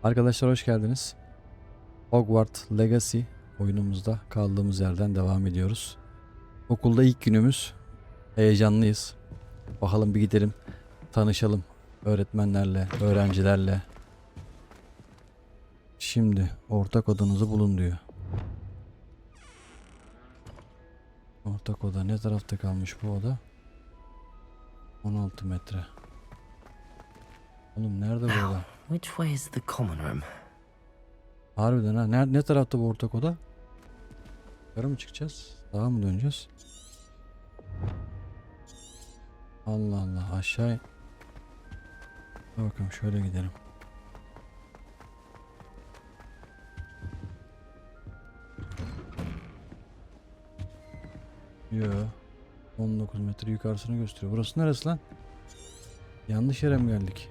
Arkadaşlar hoş geldiniz. Hogwarts Legacy oyunumuzda kaldığımız yerden devam ediyoruz. Okulda ilk günümüz. Heyecanlıyız. Bakalım bir gidelim. Tanışalım. Öğretmenlerle, öğrencilerle. Şimdi ortak odanızı bulun diyor. Ortak oda ne tarafta kalmış bu oda? 16 metre. Oğlum nerede bu oda? Which way is the common room? Harbiden ha. Ne tarafta bu ortak oda? Yukarı mı çıkacağız? Sağa mı döneceğiz? Allah Allah, aşağı. Dur bakalım, şöyle gidelim. Yo. 19 metre yukarısını gösteriyor. Burası neresi lan? Yanlış yere mi geldik?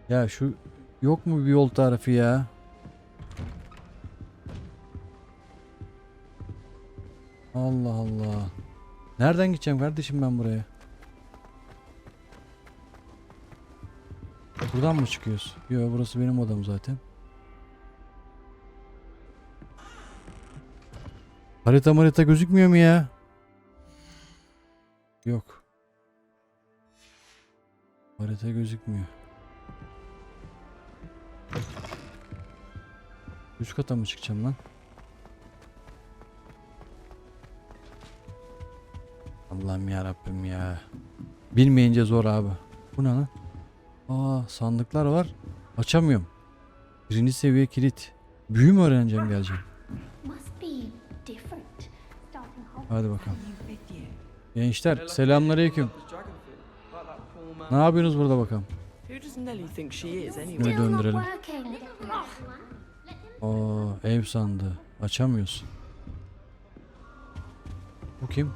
Ya şu yok mu bir yol tarifi ya? Allah Allah. Nereden gideceğim kardeşim ben buraya? Buradan mı çıkıyoruz? Yok, burası benim odam zaten. Harita gözükmüyor mu ya? Yok. Harita gözükmüyor. Üst kata mı çıkacağım lan? Allah'ım ya Rabbim ya. Bilmeyince zor abi. Bu ne lan? Aa, sandıklar var. Açamıyorum. Birinci seviye kilit. Büyü mü öğreneceğim, geleceğim? Hadi bakalım. Gençler selamünaleyküm. Ne yapıyorsunuz burada bakalım? Şunu döndürelim. Oo, ev sandığı. Açamıyorsun. Bu kim?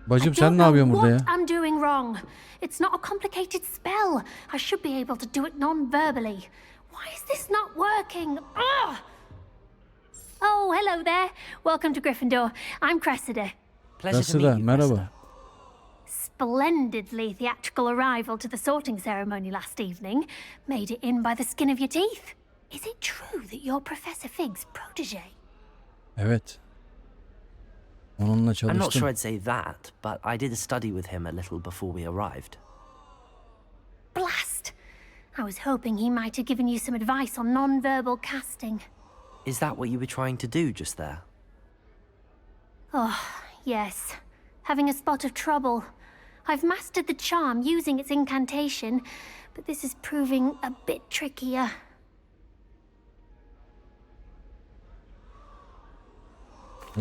Bacım sen ne yapıyorsun burada ya? I'm doing wrong. It's not a complicated spell. I should be able to do it non-verbally. Why is this not working? Ugh! Oh, hello there. Welcome to Gryffindor. I'm Cressida. Cressida, merhaba. Splendidly theatrical arrival to the sorting ceremony last evening. Made it in by the skin of your teeth. Is it true that you're Professor Fig's protege? Evet. Onunla çalıştım. I'm not sure I'd say that, but I did study with him a little before we arrived. Blast! I was hoping he might have given you some advice on non-verbal casting. Is that what you were trying to do just there? Oh, yes. Having a spot of trouble. I've mastered the charm using its incantation, but this is proving a bit trickier.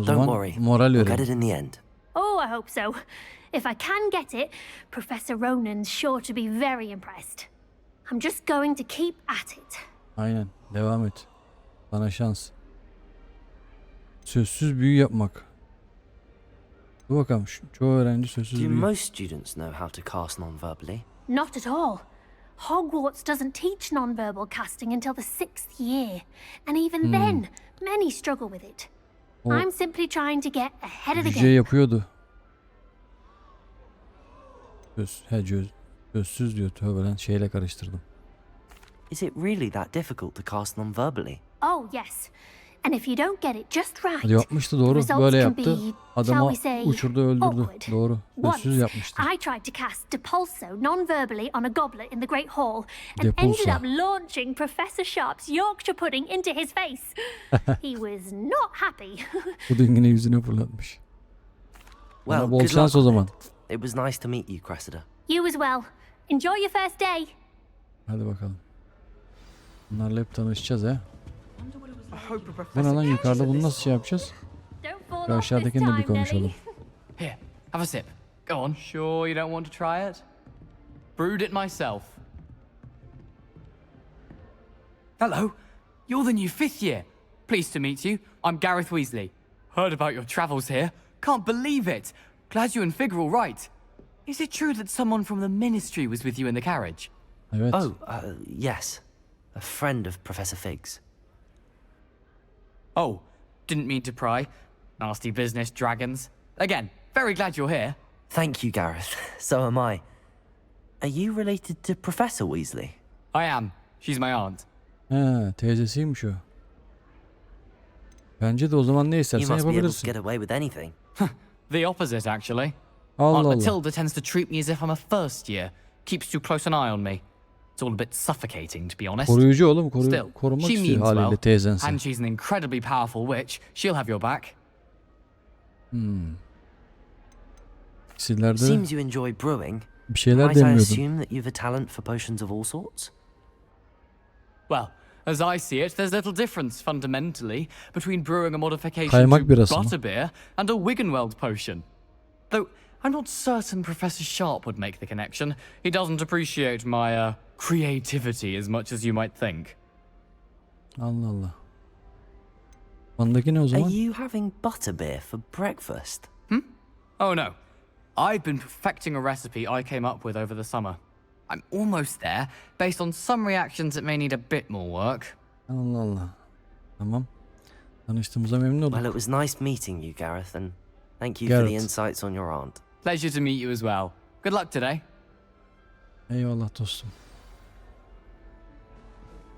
Don't worry, we'll get it in the end. Oh, I hope so. If I can get it, Professor Ronan's sure to be very impressed. I'm just going to keep at it. Aynen, devam et. Bana şans. Sözsüz büyü yapmak. Dur bakalım, çoğu öğrenci sözsüz büyü. Do most students know how to cast non-verbally? Not at all. Hogwarts doesn't teach non-verbal casting until the 6th year, and even then, many struggle with it. I'm simply trying to get ahead of the Yüce game. yapıyordu. Sözsüz diyor, tövbe lan, şeyle karıştırdım. Is it really that difficult to cast non-verbally? Oh yes. And if you don't get it just right, Hadi yapmıştı, doğru. results Böyle can yaptı. be, Adama shall we say, uçurdu, öldürdü. awkward. Doğru. Once, Sözsüz yapmıştı. I tried to cast Depulso non-verbally on a goblet in the Great Hall and Depulso. ended up launching Professor Sharp's Yorkshire pudding into his face. He was not happy. Bu da yine yüzüne fırlatmış. Well, Bana bol good şans luck o with zaman. it. It was nice to meet you, Cressida. You as well. Enjoy your first day. Hadi bakalım. Bunlarla hep tanışacağız ha. Bu ne lan yukarıda, bunu nasıl şey yapacağız? Don't fall Şu off this aşağıdakini de bir time, konuşalım. Nelly. Here, have a sip. Go on. Sure you don't want to try it? Brewed it myself. Hello, you're the new 5th year. Pleased to meet you. I'm Gareth Weasley. Heard about your travels here. Can't believe it. Glad you and Fig are all right. Is it true that someone from the Ministry was with you in the carriage? Evet. Oh, yes. A friend of Professor Fig's. Oh, didn't mean to pry. Nasty business, dragons. Again, very glad you're here. Thank you, Gareth. So am I. Are you related to Professor Weasley? I am. She's my aunt. He, teyzesiymiş o. Bence de o zaman ne You istersen must be able to yapabilirsin. get away with anything. The opposite, actually. Allah Aunt Allah. Matilda tends to treat me as if I'm a first year. Keeps too close an eye on me. It's all a bit suffocating, to be honest. Koruyucu oğlum, Still, korumak she istiyor means haliyle well, teyzense. and she's an incredibly powerful witch. She'll have your back. Sizlerde de Seems you enjoy brewing. bir şeyler Might I demiyordun. assume that you've a talent for potions of all sorts? Well, as I see it, there's little difference fundamentally between brewing a modification Kaymak to birası mı? butterbeer and a Wiggenweld potion. Though I'm not certain Professor Sharp would make the connection. He doesn't appreciate my creativity as much as you might think. Allah Allah. Bandaki ne o Are zaman? you having butterbeer for breakfast? Oh no. I've been perfecting a recipe I came up with over the summer. I'm almost there, based on some reactions that may need a bit more work. Allah Allah. Tamam. Tanıştığımıza memnun oldum. Well, it was nice meeting you, Gareth, and thank you for the Gareth. insights on your aunt. Pleasure to meet you as well. Good luck today. Eyvallah dostum.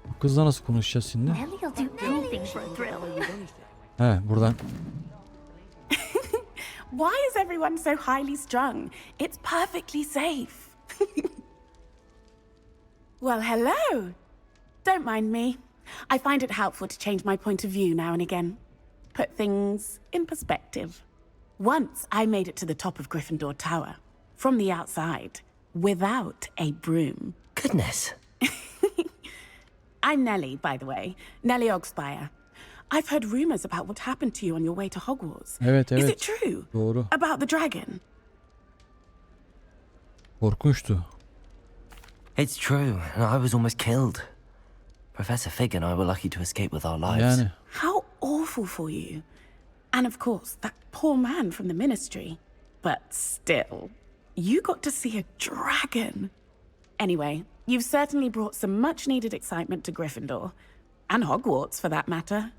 Bu kızla nasıl konuşacağız şimdi? Nelly'll do anything for a thrill. He, buradan. Why is everyone so highly strung? It's perfectly safe. Well, hello. Don't mind me. I find it helpful to change my point of view now and again. Put things in perspective. Once I made it to the top of Gryffindor Tower, from the outside, without a broom. Goodness. I'm Nellie, by the way. Nellie Ogspire. I've heard rumors about what happened to you on your way to Hogwarts. Evet, Is evet. it true? Doğru. About the dragon? Korkunçtu. It's true, and I was almost killed. Professor Fig and I were lucky to escape with our lives. Yani. How awful for you. And of course, that poor man from the ministry. But still, you got to see a dragon. Anyway, you've certainly brought some much needed excitement to Gryffindor. And Hogwarts, for that matter.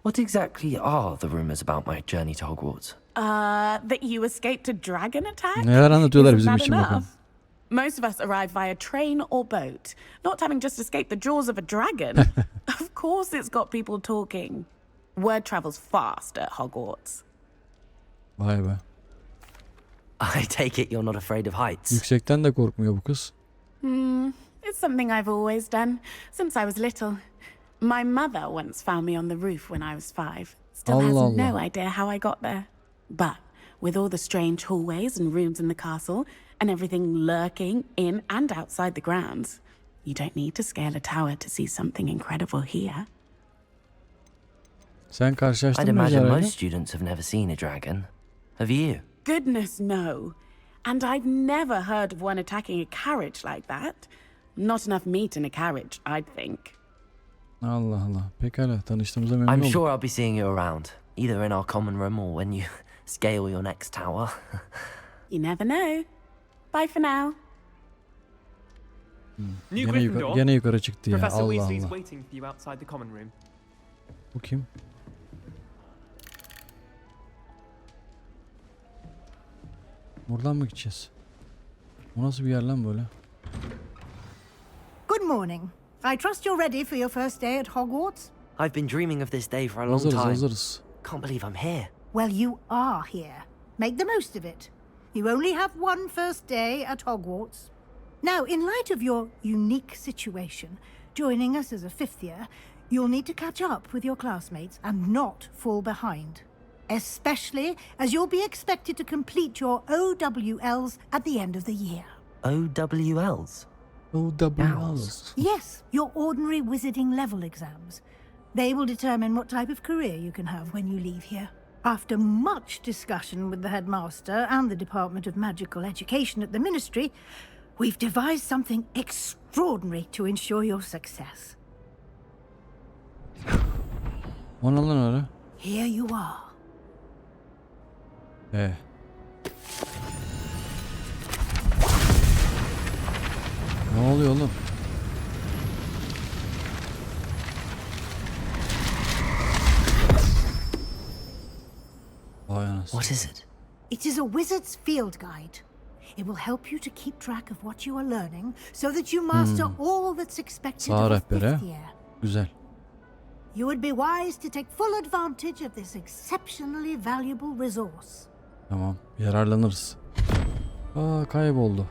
What exactly are the rumors about my journey to Hogwarts? That you escaped a dragon attack? Neler anlatıyorlar Isn't bizim that için enough? bakalım. Most of us arrive via train or boat, not having just escaped the jaws of a dragon. Of course it's got people talking. Word travels fast at Hogwarts. Vay be. I take it you're not afraid of heights. Yüksekten de korkmuyor bu kız. It's something I've always done, since I was little. My mother once found me on the roof when I was 5. Still has Allah no Allah. idea how I got there. But with all the strange hallways and rooms in the castle, and everything lurking in and outside the grounds, you don't need to scale a tower to see something incredible here. Sen I'd karşılaştın mı imagine Zara'yla? most students have never seen a dragon. Have you? Goodness, no. And I've never heard of one attacking a carriage like that. Not enough meat in a carriage, I'd think. Allah Allah. Pekala, tanıştığımıza memnun I'm oldum. sure I'll be seeing you around, either in our common room or when you scale your next tower. You never know. Bye for now. New Gene, Gryffindor. gene yukarı çıktı ya. Professor Allah Weasley's Allah. waiting for you outside the common room. Bu kim? Buradan mı gideceğiz? Bu nasıl bir yer lan böyle? Good morning. I trust you're ready for your first day at Hogwarts? I've been dreaming of this day for a long Hazırız time. hazırız. Can't believe I'm here. Well, you are here. Make the most of it. You only have one first day at Hogwarts. Now, in light of your unique situation, joining us as a fifth year, you'll need to catch up with your classmates and not fall behind. Especially as you'll be expected to complete your OWLs at the end of the year. OWLs? OWLs. Yes, your ordinary wizarding level exams. They will determine what type of career you can have when you leave here. After much discussion with the headmaster and the Department of Magical Education at the Ministry, we've devised something extraordinary to ensure your success. O ne lan öyle? Here you are. Ne oluyor oğlum? Vay anasını. What is it? It is a wizard's field guide. It will help you to keep track of what you are learning so that you master all that's expected Sağ of a rehbere. fifth year. Güzel. You would be wise to take full advantage of this exceptionally valuable resource. Tamam. Yararlanırız. Aa, kayboldu.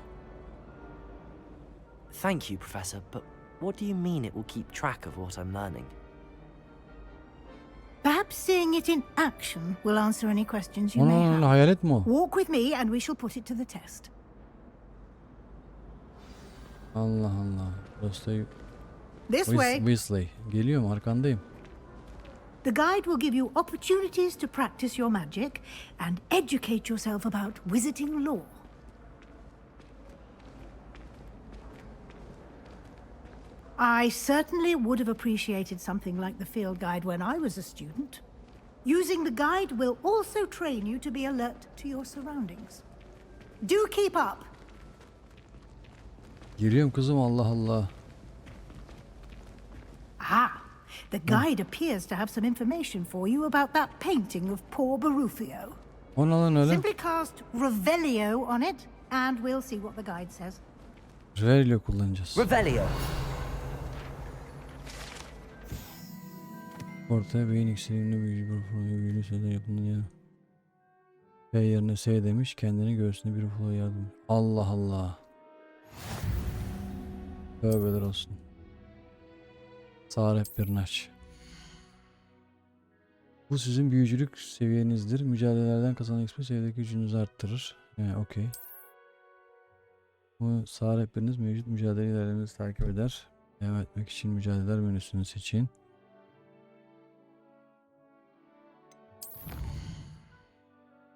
Thank you, Professor, but what do you mean it will keep track of what I'm learning? Perhaps seeing it in action will answer any questions you may Onun have. hayalet mi o? Walk with me and we shall put it to the test. Allah Allah. Dostay This way. Weasley. Geliyorum, arkandayım. The guide will give you opportunities to practice your magic and educate yourself about wizarding lore. I certainly would have appreciated something like the field guide when I was a student. Using the guide will also train you to be alert to your surroundings. Do keep up. Geliyorum kızım, Allah Allah. Ah, the guide appears to have some information for you about that painting of poor Barufio. O ne lan öyle? Simply cast Revelio on it, and we'll see what the guide says. Revelio kullanacağız. Revelio. Ortaya beyin iksirimli büyücü büyülü sözler yapımını ya. P yerine S demiş, kendini göğsünde bir ufala yardım. Allah Allah. Tövbeler olsun. Sağ rehberini aç. Bu sizin büyücülük seviyenizdir. Mücadelelerden kazanan XP seviyedeki gücünüzü arttırır. Okey. Bu sağ rehberiniz mevcut mücadele ilerlemenizi takip eder. Devam etmek için mücadeleler menüsünü seçin.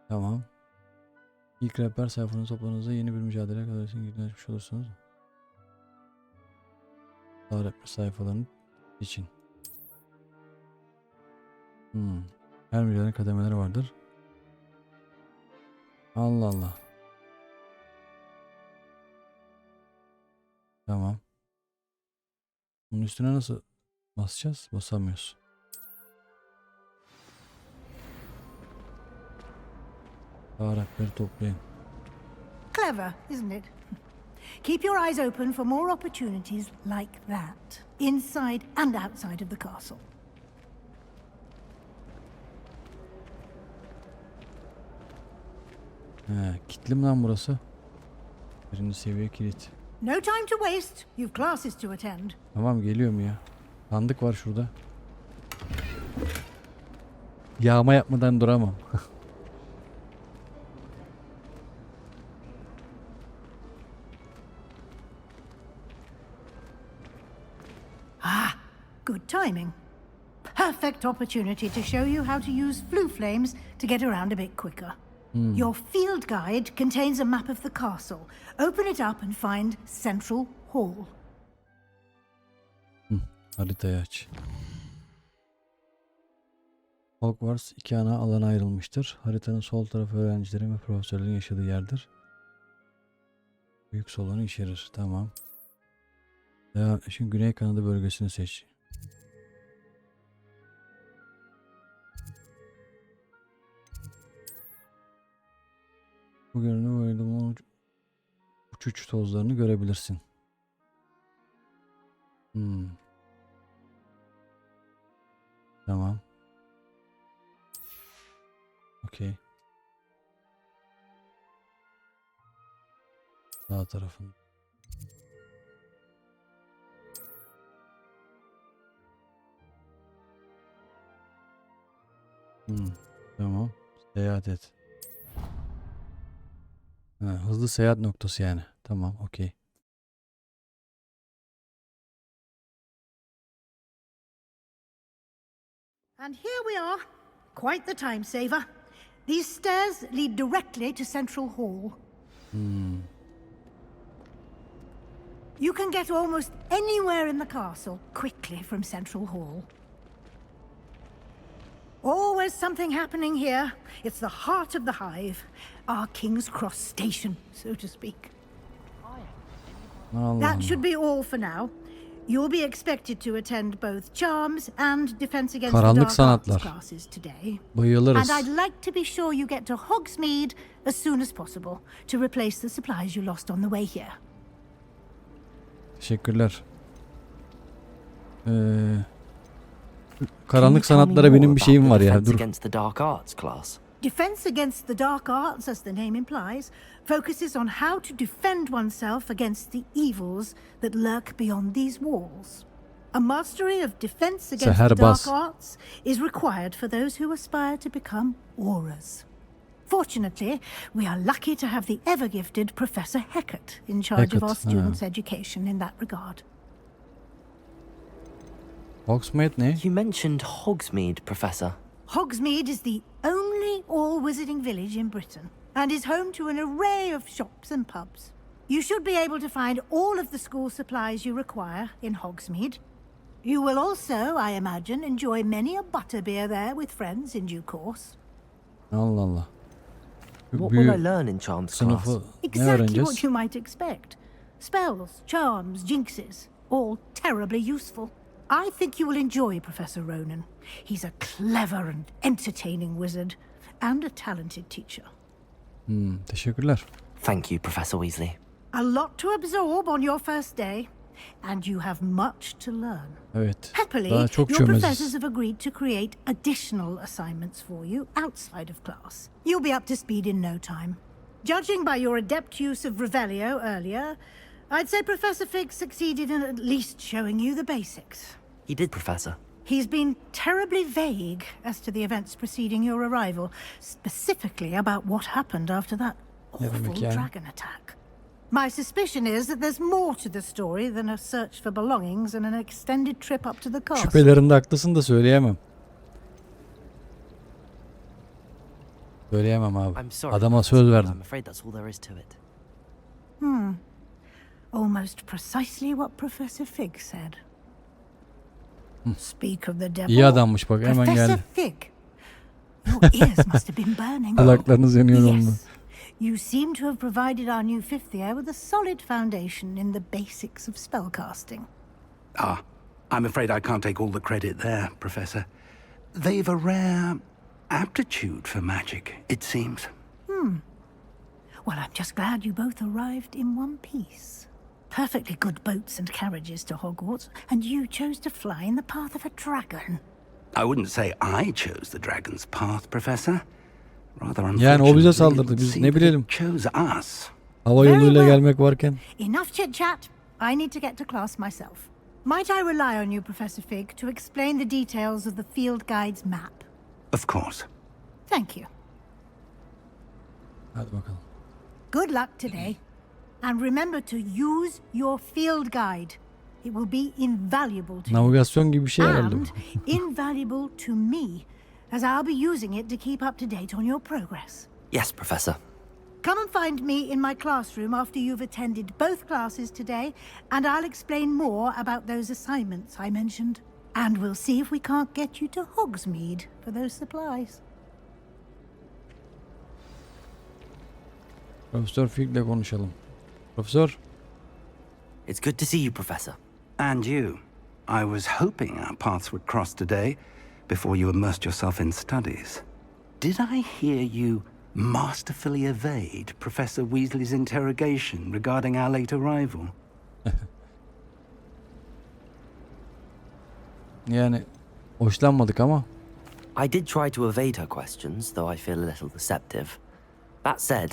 Tamam. İlk rehber sayfanızı topladığınızda yeni bir mücadele kadarıyla girdiğini açmış olursunuz. Sağ rehber sayfalarını seçin. Her mücadele kademeleri vardır. Allah Allah. Tamam. Bunun üstüne nasıl basacağız? Basamıyoruz. Sağ rehberi toplayın. Clever, isn't it? Keep your eyes open for more opportunities like that, inside and outside of the castle. Kilitli mi lan burası? Birinci seviye kilit. No time to waste. You've classes to attend. Tamam, geliyorum ya. Sandık var şurada. Yağma yapmadan duramam. Good timing. Perfect opportunity to show you how to use flue flames to get around a bit quicker. Your field guide contains a map of the castle. Open it up and find Central Hall. Haritayı aç. Hogwarts iki ana alana ayrılmıştır. Haritanın sol tarafı öğrencilerin ve profesörlerin yaşadığı yerdir. Büyük salonu içerir. Tamam. Devam. Şimdi Güney Kanada bölgesini seç. Bu görünüm oyunun uçuş tozlarını görebilirsin. Tamam. Okey. Sağ tarafın. Tamam. Seyahat et. Hızlı seyahat noktası yani. Tamam, okey. And here we are. Quite the time saver. These stairs lead directly to Central Hall. You can get almost anywhere in the castle quickly from Central Hall. Always something happening here. It's the heart of the hive. Our King's Cross station, so to speak. Allah That Allah. should be all for now. You'll be expected to attend both Charms and Defense Against Karanlık the Dark Sanatlar. Arts classes today. Bayılırız. And I'd like to be sure you get to Hogsmeade as soon as possible to replace the supplies you lost on the way here. Teşekkürler. Can you Karanlık tell me sanatlara more benim bir about şeyim the var ya. Defense Dur. Against the Dark Arts class. Defense Against the Dark Arts, as the name implies, focuses on how to defend oneself against the evils that lurk beyond these walls. A mastery of Defense Against the Dark Seherbaz. Arts is required for those who aspire to become auras. Fortunately, we are lucky to have the ever-gifted Professor Hecat in charge of our Hecat, students' education in that regard. Hogsmeade ne? You mentioned Hogsmeade, Professor. Hogsmeade is the only all-wizarding village in Britain and is home to an array of shops and pubs. You should be able to find all of the school supplies you require in Hogsmeade. You will also, I imagine, enjoy many a butterbeer there with friends in due course. Allah Allah. What Büyü will I learn in Charms class? sınıfı ne Exactly öğreneceğiz? what you might expect. Spells, charms, jinxes, all terribly useful. I think you will enjoy Professor Ronan. He's a clever and entertaining wizard and a talented teacher. Teşekkürler. Thank you, Professor Weasley. A lot to absorb on your first day, and you have much to learn. Evet. Happily, Daha çok your professors çömeziz. have agreed to create additional assignments for you outside of class. You'll be up to speed in no time. Judging by your adept use of Revelio earlier, I'd say Professor Fig succeeded in at least showing you the basics. He did, Professor. He's been terribly vague as to the events preceding your arrival, specifically about what happened after that awful demek yani? dragon attack. My suspicion is that there's more to the story than a search for belongings and an extended trip up to the castle. Şüphelerinde haklısın da söyleyemem. Söyleyemem abi. I'm sorry. Adama Professor, söz but verdim. I'm afraid that's all there is to it. Almost precisely what Professor Fig said. Speak of the devil. İyi adammış bak, hemen Professor geldi. Fig. Your ears must have been burning. Kulaklarınız yanıyor onunla. Yes. You seem to have provided our new fifth year with a solid foundation in the basics of spellcasting. Ah, I'm afraid I can't take all the credit there, Professor. They've a rare aptitude for magic, it seems. Well, I'm just glad you both arrived in one piece. Perfectly good boats and carriages to Hogwarts, and you chose to fly in the path of a dragon. I wouldn't say I chose the dragon's path, Professor. Rather Yani o bize unfortunately, saldırdı, it biz seemed ne that bilelim. it chose us. Hava Very yoluyla well. gelmek varken. Enough chit-chat. I need to get to class myself. Might I rely on you, Professor Fig, to explain the details of the field guide's map? Of course. Thank you. Hadi bakalım. Good luck today. And remember to use your field guide. It will be invaluable to you. Navigasyon gibi bir şey herhalde bu. And invaluable to me, as I'll be using it to keep up to date on your progress. Yes, Professor. Come and find me in my classroom after you've attended both classes today, and I'll explain more about those assignments I mentioned. And we'll see if we can't get you to Hogsmeade for those supplies. Profesör Fig'le konuşalım. Profesör. It's good to see you, Professor. And you. I was hoping our paths would cross today before you immersed yourself in studies. Did I hear you masterfully evade Professor Weasley's interrogation regarding our late arrival? Yani hoşlanmadık ama. I did try to evade her questions, though I feel a little deceptive. That said,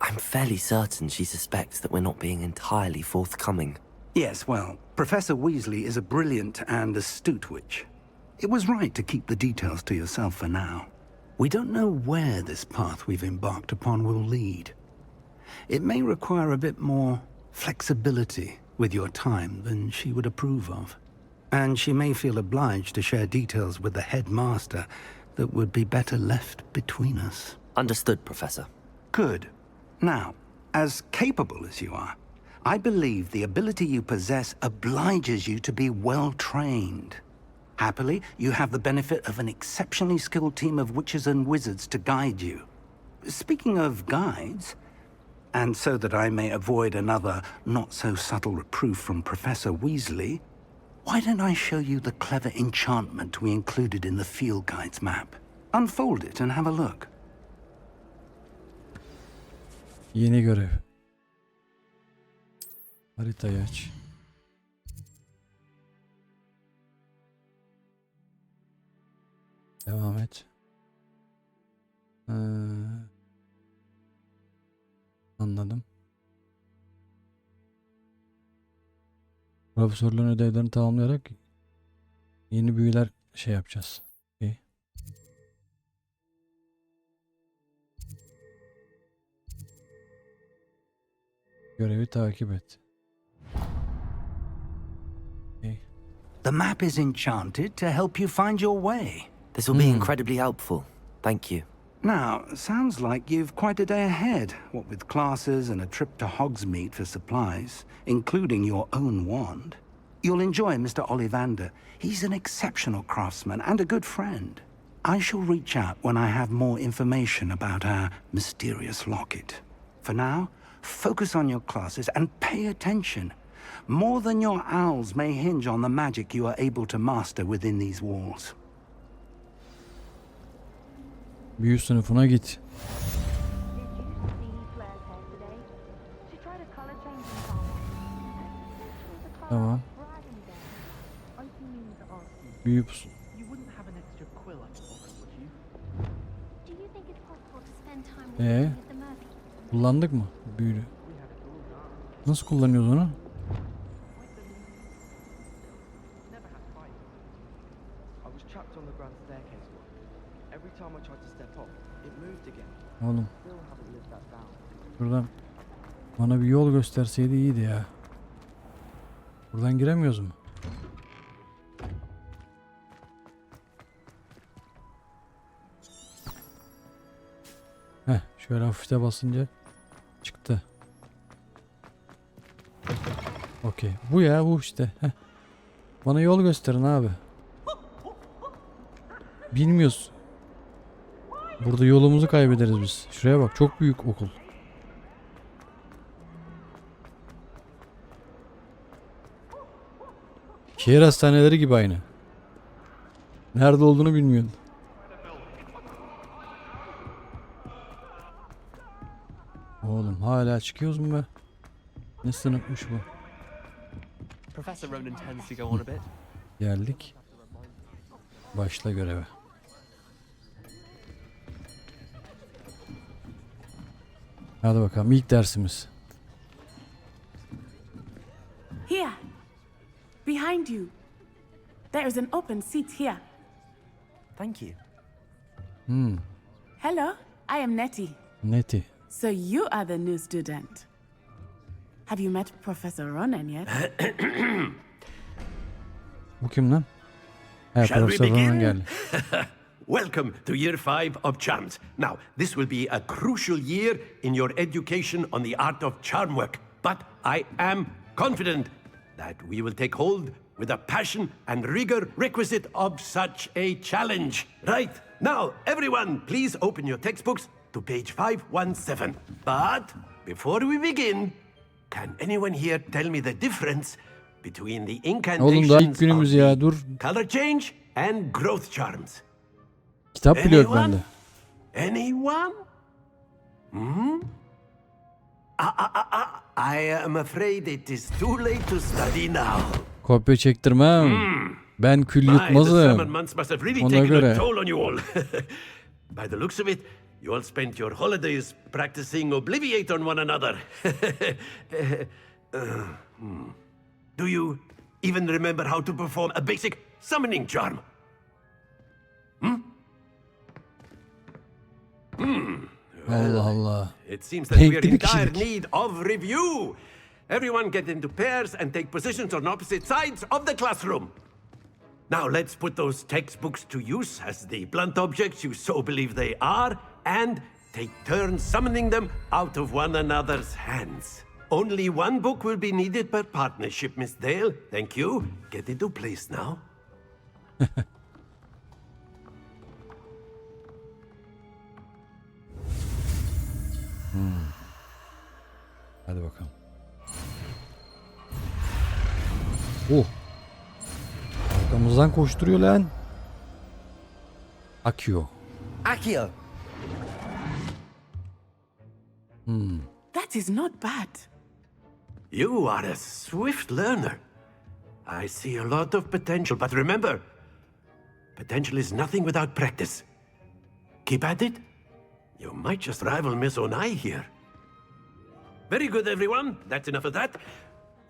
I'm fairly certain she suspects that we're not being entirely forthcoming. Yes, well, Professor Weasley is a brilliant and astute witch. It was right to keep the details to yourself for now. We don't know where this path we've embarked upon will lead. It may require a bit more flexibility with your time than she would approve of. And she may feel obliged to share details with the headmaster that would be better left between us. Understood, Professor. Good. Now, as capable as you are, I believe the ability you possess obliges you to be well trained. Happily, you have the benefit of an exceptionally skilled team of witches and wizards to guide you. Speaking of guides, and so that I may avoid another not-so-subtle reproof from Professor Weasley, Why don't I show you the clever enchantment we included in the field guide's map? Unfold it and have a look. Yeni görev. Haritayı aç. Devam et. Anladım. Profesörlerin ödevlerini tamamlayarak yeni büyüler şey yapacağız. Okay. Görevi takip et. Okay. The map is enchanted to help you find your way. This will be incredibly helpful. Thank you. Now, sounds like you've quite a day ahead, what with classes and a trip to Hogsmeade for supplies, including your own wand. You'll enjoy Mr. Ollivander. He's an exceptional craftsman and a good friend. I shall reach out when I have more information about our mysterious locket. For now, focus on your classes and pay attention. More than your owls may hinge on the magic you are able to master within these walls. Büyü sınıfına git. Tamam. Büyü pusu. Kullandık mı büyülü? Nasıl kullanıyoruz onu? Oğlum. Buradan bana bir yol gösterseydi iyiydi ya. Buradan giremiyoruz mu? Heh, şöyle hafifte basınca çıktı. Okey. Bu ya, bu işte. Heh. Bana yol gösterin abi. Bilmiyoruz. Burada yolumuzu kaybederiz biz. Şuraya bak, çok büyük okul. Şehir hastaneleri gibi aynı. Nerede olduğunu bilmiyorsun. Oğlum hala çıkıyoruz mu be? Ne sınıfmış bu? Professor Ronan tends to go on a bit. Geldik. Başla göreve. Hadi bakalım, ilk dersimiz. Here. Behind you. There is an open seat here. Thank you. Hello, I am Nettie. Neti. So you are the new student. Have you met Professor Ronan yet? Bu kim lan? He, Shall we Profesör Ronan begin? geldi. Welcome to Year 5 of Charms. Now, this will be a crucial year in your education on the art of charm work. But I am confident that we will take hold with the passion and rigor requisite of such a challenge. Right, now, everyone, please open your textbooks to page 517. But before we begin, can anyone here tell me the difference between the Oğlum daha incantations ilk günümüz of ya, the dur. color change and growth charms? Kitap biliyorum ben de. Anyone? I am afraid it is too late to study now. Kopya çektirmem. Ben kül My, the summer yutmazım. months must have really Ona taken göre. a toll on you all. By the looks of it, you all spent your holidays practicing Obliviate on one another. Do you even remember how to perform a basic summoning charm? Allah Allah. It seems that we're Renkli in bir dire kişilik. need of review. Everyone get into pairs and take positions on opposite sides of the classroom. Now let's put those textbooks to use as the blunt objects you so believe they are, and take turns summoning them out of one another's hands. Only one book will be needed per partnership, Miss Dale. Thank you. Get into place now. Hadi bakalım. Oh. Arkamızdan koşturuyor lan. Akıyor. Accio! That is not bad. You are a swift learner. I see a lot of potential, but remember, potential is nothing without practice. Keep at it. You might just rival Miss Onai here. Very good, everyone. That's enough of that.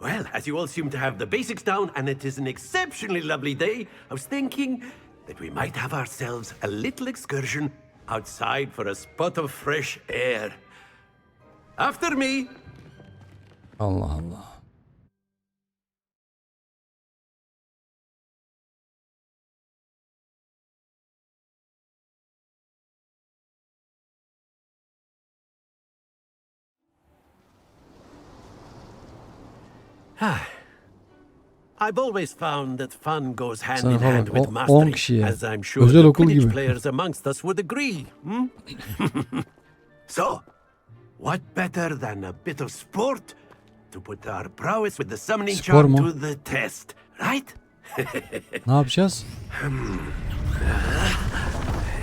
Well, as you all seem to have the basics down, and it is an exceptionally lovely day, I was thinking that we might have ourselves a little excursion outside for a spot of fresh air. After me. Allah Allah. I've always found that fun goes hand in Sınıfa hand bak, with 10 mastery, kişiye. as I'm sure Özel the okul Quidditch gibi. players amongst us would agree. So, what better than a bit of sport to put our prowess with the summoning Spor charm mu? to the test, right? Ne yapacağız?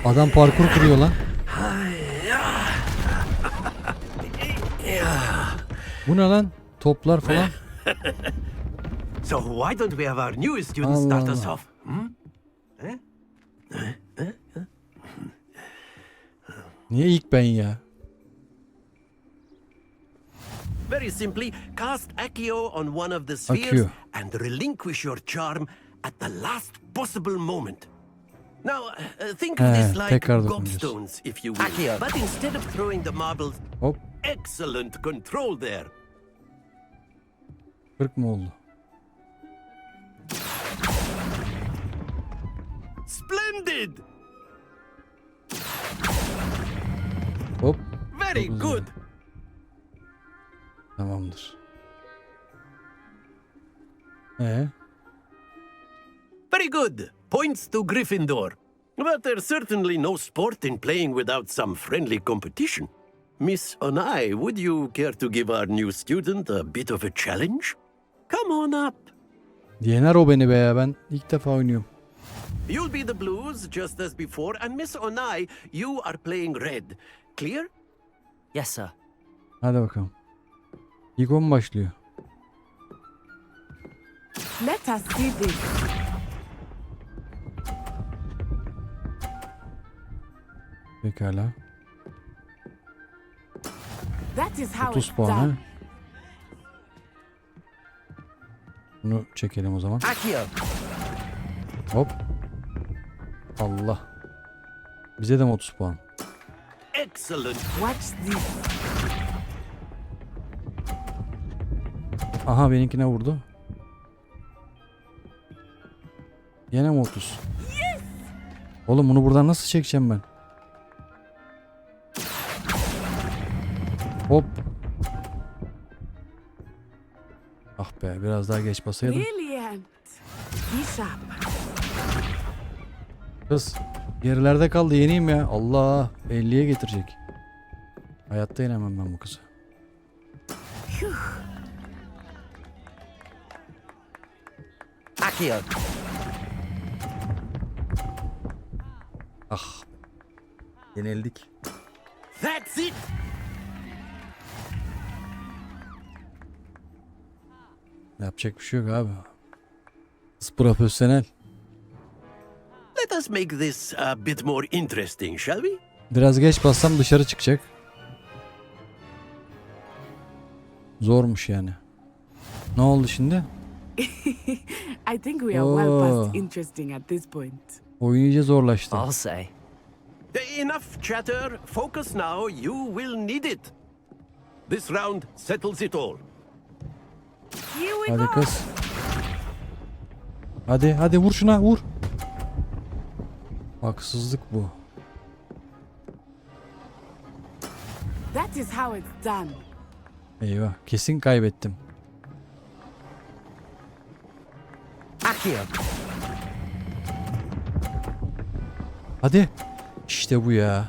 Adam parkur kuruyor lan. Bu ne lan? Toplar falan. So why don't we have our newest student start us Allah. off? Niye ilk ben ya? Very simply, cast Accio on one of the spheres Accio. and relinquish your charm at the last possible moment. Now, think of this like tekrar dokunacağız. gobstones, if you will. Accio. But instead of throwing the marbles, Hop. excellent control there. 40 mı oldu? Splendid! Hop. Very Çok good. Tamamdır. Very good. Points to Gryffindor. But there's certainly no sport in playing without some friendly competition. Miss Onai, would you care to give our new student a bit of a challenge? Come on up. Yener o beni be ya. Ben ilk defa oynuyorum. You'll be the blues just as before, and Miss Onai, you are playing red. Clear? Yes, sir. Hadi bakalım. İlk 10 başlıyor. Let us see this. Pekala. That is how 30 it's puanı. done. Bunu çekelim o zaman. Accio! Hop. Allah. Bize de mi 30 puan? Excellent. Watch this. Aha benimkine vurdu. Yine mi 30? Oğlum bunu buradan nasıl çekeceğim ben? Hop. Ah be biraz daha geç basaydım. Brilliant. Be sharp. Kız gerilerde kaldı, yeneyim ya. Allah 50'ye getirecek. Hayatta yenemem ben bu kızı. Accio! Ah. Yenildik. That's it. Yapacak bir şey yok abi. Kız profesyonel. Let us make this a bit more interesting, shall we? Biraz geç bassam dışarı çıkacak. Zormuş yani. Ne oldu şimdi? I think we are well past Oh. interesting at this point. Oyun iyice zorlaştı. I'll say. Enough chatter. Focus now. You will need it. This round settles it all. Here we Hadi go. kız. Hadi hadi vur şuna vur. Haksızlık bu. That is how it's done. Eyvah kesin kaybettim. Accio! Hadi. İşte bu ya.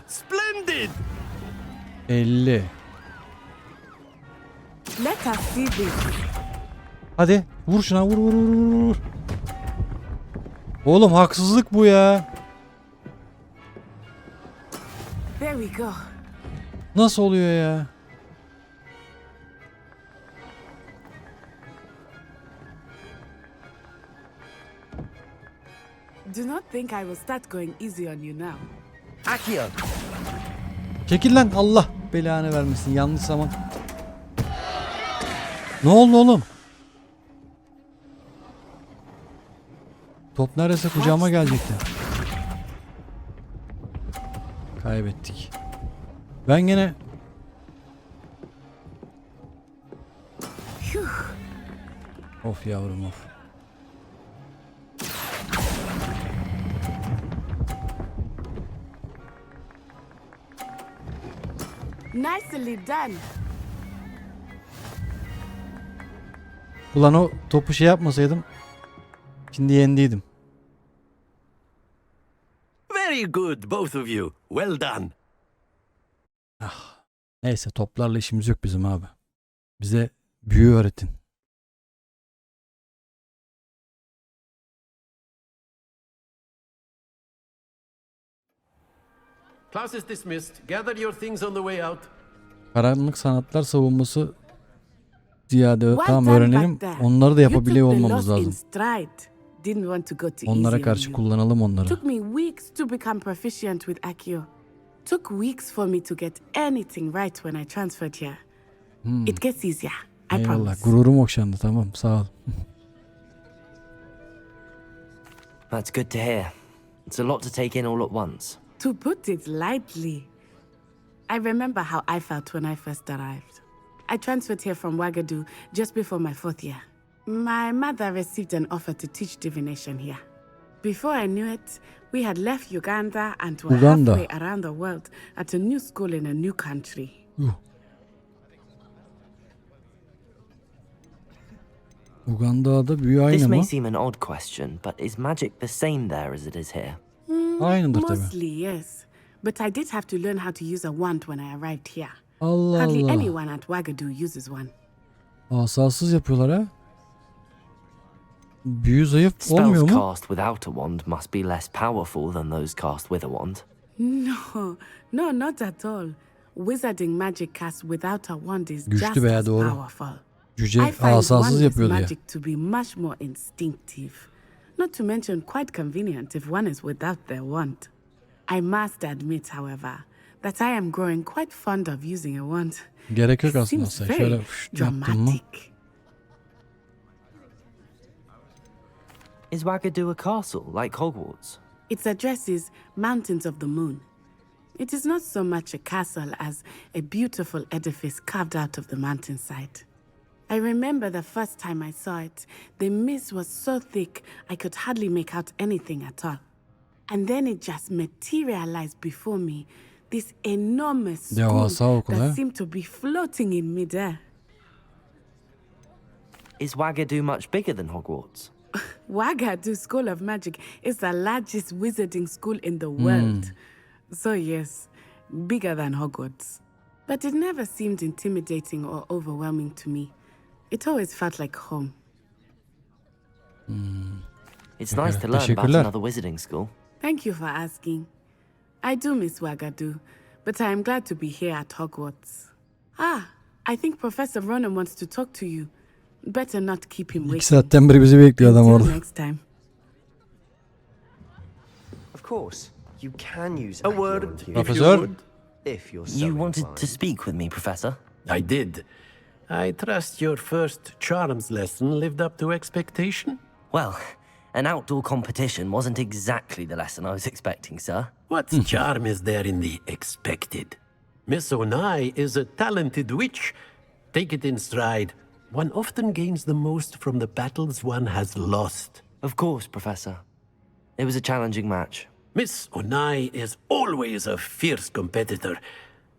Splendid. 50. Let us see this. Hadi vur şuna vur vur vur vur. Oğlum haksızlık bu ya. There we go. Nasıl oluyor ya? Do not think I will start going easy on you now. Accio! Çekil lan, Allah belanı vermesin, yanlış zaman. Ne oldu oğlum? Top neredeyse kucağıma gelecekti. Kaybettik. Ben gene... Of yavrum of. Nicely done. Ulan o topu şey yapmasaydım şimdi yendiydim. Very good, both of you. Well done. Neyse, toplarla işimiz yok bizim abi. Bize büyü öğretin. Class is dismissed. Gather your things on the way out. Karanlık sanatlar savunması ziyade Well tamam done öğrenelim. back there. Onları da You yapabiliyor took the olmamız loss in lazım. stride. Didn't want to go too Onlara easy on karşı you. kullanalım onları. Took me weeks to become proficient with Accio. Took weeks for me to get anything right when I transferred here. It gets easier, I Eyvallah. promise. Gururum okşandı, tamam, sağ ol. That's good to hear. It's a lot to take in all at once. To put it lightly, I remember how I felt when I first arrived. I transferred here from Wagadu just before my 4th year. My mother received an offer to teach divination here. Before I knew it, we had left Uganda and were Uganda. halfway around the world at a new school in a new country. Uganda'da büyü aynı This may mı? seem an odd question, but is magic the same there as it is here? Aynıdır tabii. Mostly, yes. But I did have to learn how to use a wand when I arrived here. Allah Hardly Allah. anyone at Wagadu uses one. Asasız yapıyorlar ha. Büyü zayıf Spells olmuyor mu? cast without a wand must be less powerful than those cast with a wand. No, not at all. Wizarding magic cast without a wand is Güçlü just veya as doğru. powerful. Cüce I find asasız wandless yapıyor diye. magic to be much more instinctive. Not to mention quite convenient if one is without their wand. I must admit, however, that I am growing quite fond of using a wand. Gerek yok It aslında. seems Şöyle very yaptın mı? dramatic. Is Wagadu a castle like Hogwarts? Its address is Mountains of the Moon. It is not so much a castle as a beautiful edifice carved out of the mountainside. I remember the first time I saw it, the mist was so thick I could hardly make out anything at all. And then it just materialized before me, this enormous school Devasa okul, that ha? seemed to be floating in midair. Is Wagadu much bigger than Hogwarts? Wagadu School of Magic is the largest wizarding school in the world. So yes, bigger than Hogwarts. But it never seemed intimidating or overwhelming to me. It always felt like home. It's nice to learn about Teşekkürler. another wizarding school. Thank you for asking. I do miss Wagadu, but I am glad to be here at Hogwarts. I think Professor Ronan wants to talk to you. Better not keep him 2 waiting. saatten beri bizi bekliyor adam Until orada. next time. Of course, you can use A Accio word, on if you, you Professor? would. if you're so You wanted to inclined. speak with me, Professor? I did. I trust your first charms lesson lived up to expectation. Well, an outdoor competition wasn't exactly the lesson I was expecting, sir. What charm is there in the expected? Miss Onai is a talented witch. Take it in stride. One often gains the most from the battles one has lost. Of course, Professor. It was a challenging match. Miss Onai is always a fierce competitor,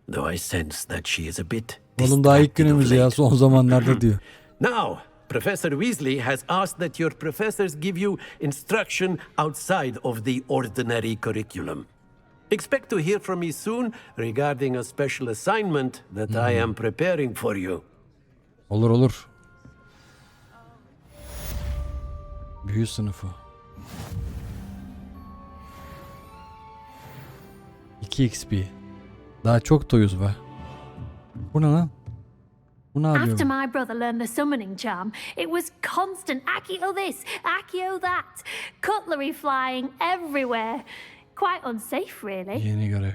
though I sense that she is a bit Oğlum daha ilk distracted of günümüz ya, late. son zamanlarda diyor. Now, Professor Weasley has asked that your professors give you instruction outside of the ordinary curriculum. Expect to hear from me soon regarding a special assignment that I am preparing for you. Olur olur. Büyü sınıfı. 2 XP. Daha çok toyuz be. Bu ne lan? Bu ne yapıyor? After my brother learned the summoning charm, it was constant Accio this, Accio that, cutlery flying everywhere. Quite unsafe, really. Yeni görev.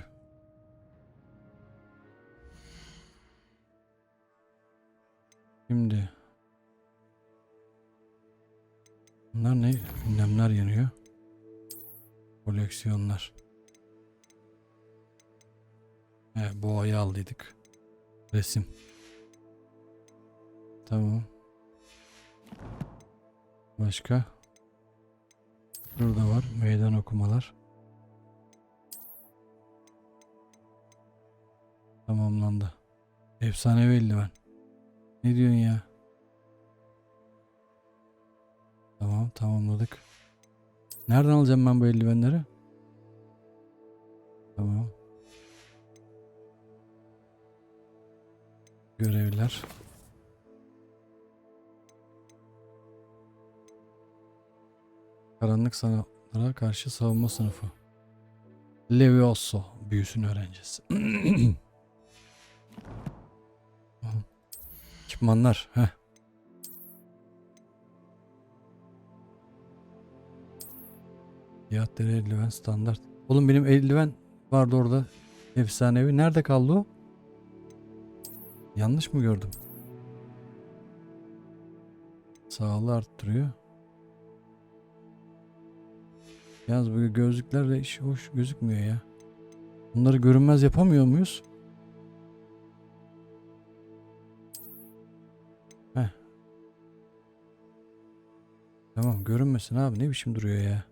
Şimdi. Bunlar ne? Ünlemler yanıyor. Koleksiyonlar. Boğayı aldıydık. Resim. Tamam. Başka? Burada var. Meydan okumalar. Tamamlandı. Efsanevi eldiven. Ne diyorsun ya? Tamam, tamamladık. Nereden alacağım ben bu eldivenleri? Tamam. Görevler. Karanlık sanatlara karşı savunma sınıfı. Levioso büyüsün öğrencisi. Ekipmanlar. Fiyatları eldiven standart. Oğlum benim eldiven vardı orada. Efsanevi. Nerede kaldı o? Yanlış mı gördüm? Sağlığı arttırıyor. Yalnız bu gözlüklerle iş hoş gözükmüyor ya. Bunları görünmez yapamıyor muyuz? Tamam, görünmesin abi, ne biçim duruyor ya.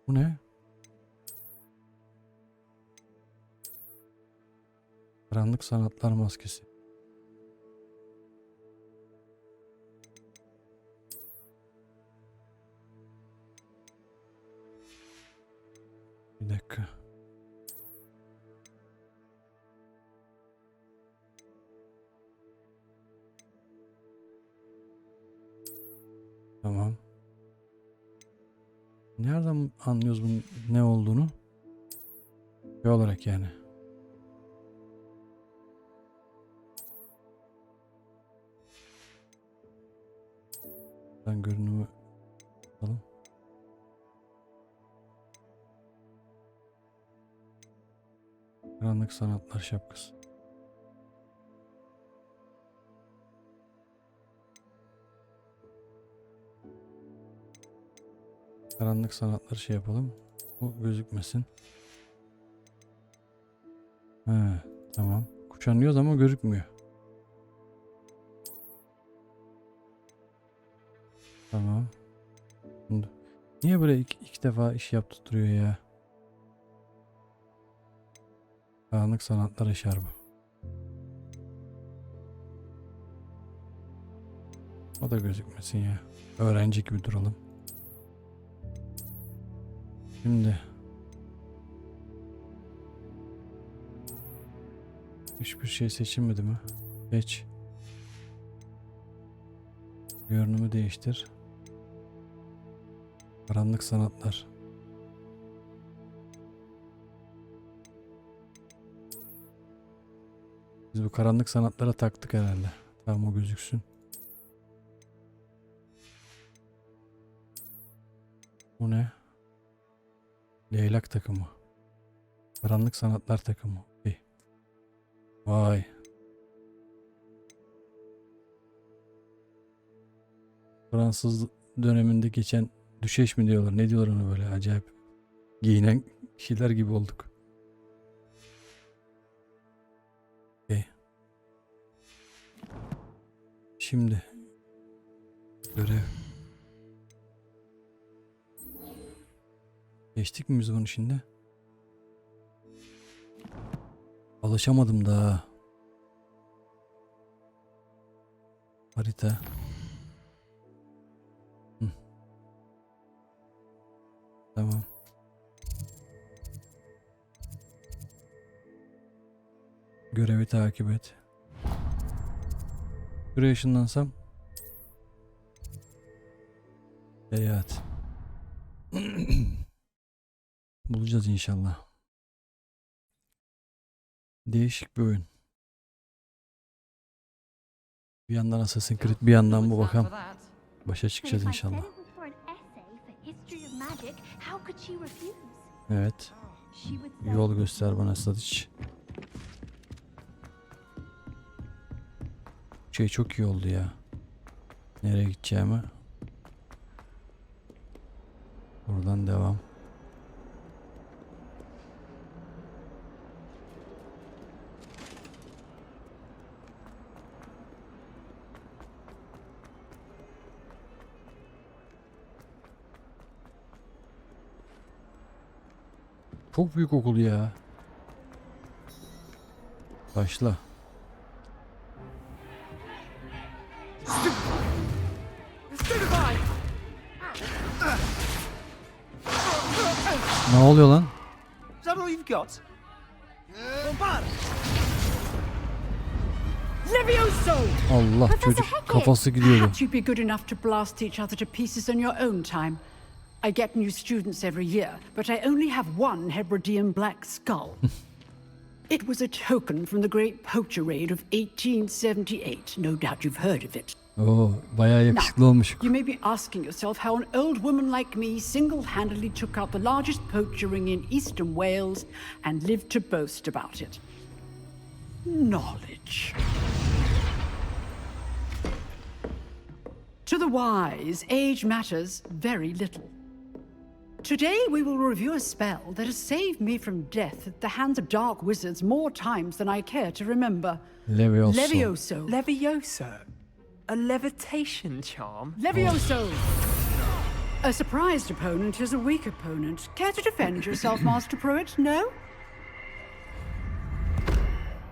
Bu ne? Karanlık sanatlar maskesi. Bir dakika. Tamam. Nereden anlıyoruz bunun ne olduğunu? Şey olarak yani. Ben görünümü alalım. Karanlık sanatlar şapkası. Karanlık sanatları şey yapalım. Bu gözükmesin. Tamam. Kuşanıyoruz ama gözükmüyor. Tamam. Şimdi, niye böyle iki defa iş yaptırıyor ya? Karanlık sanatlar eşarbı. O da gözükmesin ya. Öğrenci gibi duralım. Şimdi hiçbir şey seçilmedi mi? Geç. Görünümü değiştir. Karanlık sanatlar. Biz bu karanlık sanatlara taktık herhalde. Tamam, o gözüksün. Bu ne? Leylak takımı. Karanlık sanatlar takımı. Okay. Vay. Fransız döneminde geçen düşeş mi diyorlar? Ne diyorlar ona böyle acayip giyinen kişiler gibi olduk. Okay. Şimdi görev. Geçtik mi biz bunun içinde? Alışamadım daha. Harita. Tamam. Görevi takip et. Şuraya ışınlansam. Seyahat. Bulacağız inşallah. Değişik bir oyun. Bir yandan Assassin's Creed, bir yandan bu, bakalım. Başa çıkacağız inşallah. Evet. Yol göster bana Sadıç. Şey çok iyi oldu ya. Nereye gideceğimi. Buradan devam. Çok büyük okul ya. Başla. Ne oluyor lan? Is that all you've got? Levioso! Allah, çocuk kafası gidiyordu. Perhaps you'd be good enough to blast each other to pieces in your own time. I get new students every year, but I only have one Hebridean black skull. It was a token from the Great Poacher Raid of 1878. No doubt you've heard of it. Oo, bayağı yakışıklı olmuş. You may be asking yourself how an old woman like me single-handedly took out the largest poacher ring in eastern Wales and lived to boast about it. Knowledge. To the wise, age matters very little. Today we will review a spell that has saved me from death at the hands of dark wizards more times than I care to remember. Levioso. Levioso. Levioso? A levitation charm? Levioso! A surprised opponent is a weak opponent. Care to defend yourself, Master Pruitt? No?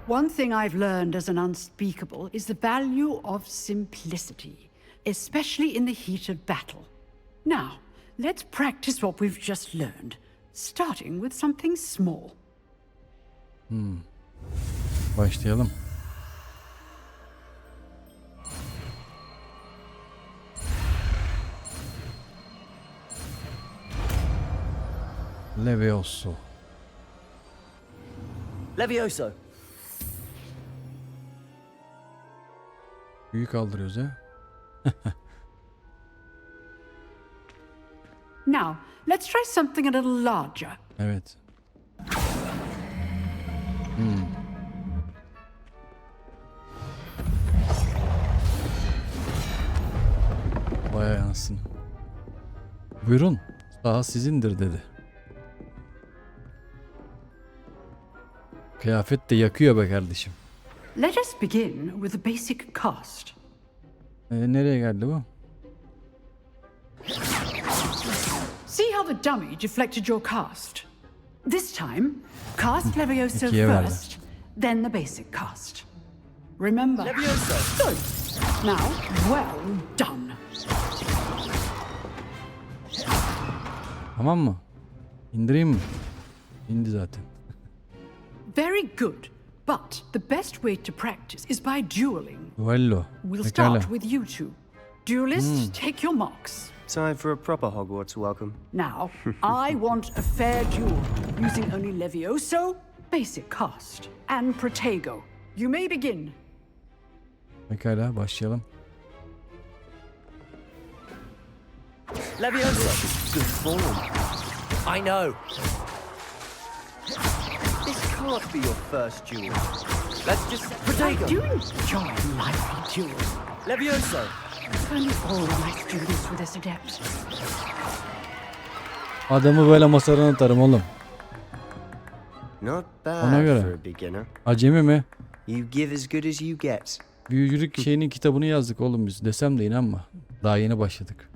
One thing I've learned as an unspeakable is the value of simplicity, especially in the heat of battle. Now, let's practice what we've just learned, starting with something small. Başlayalım. Levioso. Levioso. Büyük kaldırıyoruz ha. Now, let's try something a little larger. Evet. Vay anasını. Buyurun. Daha sizindir dedi. Kıyafet de yakıyor be kardeşim. Let us begin with the basic cast. Nereye geldi bu? See how the dummy deflected your cast? This time, cast Levioso İkiye verdi. first, then the basic cast. Remember. Levioso. Good. Now, well done. Tamam mı? İndireyim mi? İndi zaten. Very good. But the best way to practice is by dueling. Duello. We'll Pekala. start with you two. Duelists, take your marks. Time for a proper Hogwarts welcome. Now, I want a fair duel, using only Levioso, basic cast, and Protego. You may begin. Pekala, başlayalım. Levioso. Good form. I know. This can't be your first duel. Let's just... I Protego. do enjoy lively duels. Levioso. If only all my students were this adept. Adamı böyle masadan atarım oğlum. Not Ona bad göre. for a beginner. Acemi mi? You give as good as you get. Büyücülük şeyinin kitabını yazdık oğlum biz. Desem de inanma. Daha yeni başladık.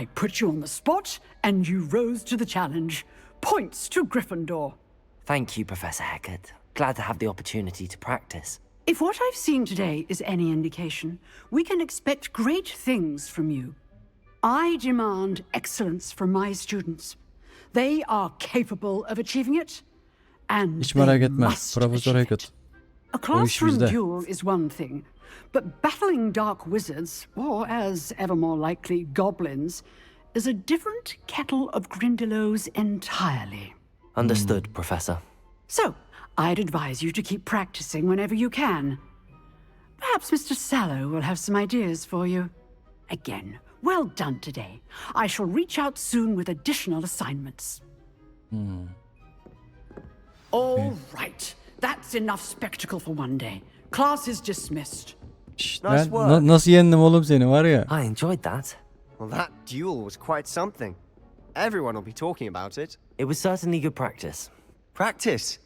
I put you on the spot, and you rose to the challenge. Points to Gryffindor. Thank you, Professor Hecat. Glad to have the opportunity to practice. If what I've seen today is any indication, we can expect great things from you. I demand excellence from my students. They are capable of achieving it, and Hiç merak they etme. must Profesör achieve Hecat. it. A classroom bizde. duel is one thing, But battling dark wizards, or as ever more likely, goblins, is a different kettle of Grindylows entirely. Understood, Professor. So, I'd advise you to keep practicing whenever you can. Perhaps Mr. Sallow will have some ideas for you. Again, well done today. I shall reach out soon with additional assignments. All right. That's enough spectacle for one day. Class is dismissed. Ben nasıl yendim oğlum seni var ya. I enjoyed that. Well, that duel was quite something. Everyone will be talking about it. It was certainly good practice. Practice?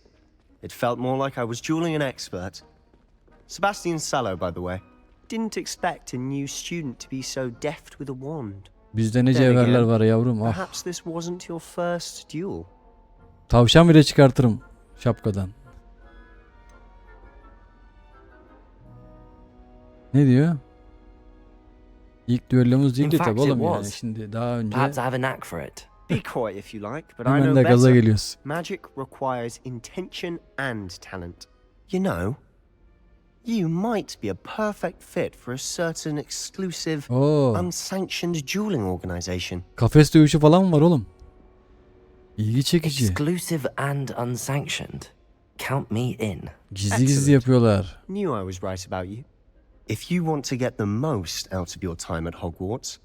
It felt more like I was dueling an expert. Sebastian Sallow, by the way. Didn't expect a new student to be so deft with a wand. Bizde ne cevherler var yavrum. Ah. Perhaps this wasn't your first duel. Tavşan bile çıkartırım şapkadan. Ne diyor? İlk düellomuz değildi tabi oğlum yani. Şimdi daha önce Perhaps I have a knack for it. Be quiet if you like, but I hemen know de gaza better. geliyoruz. Magic requires intention and talent. You know, You might be a perfect fit for a certain exclusive, unsanctioned dueling organization. Kafes dövüşü falan mı var oğlum? İlgi çekici. Exclusive and unsanctioned. Count me in. Gizli gizli yapıyorlar. Knew I was right about you. If you want to get the most out of your time at Hogwarts,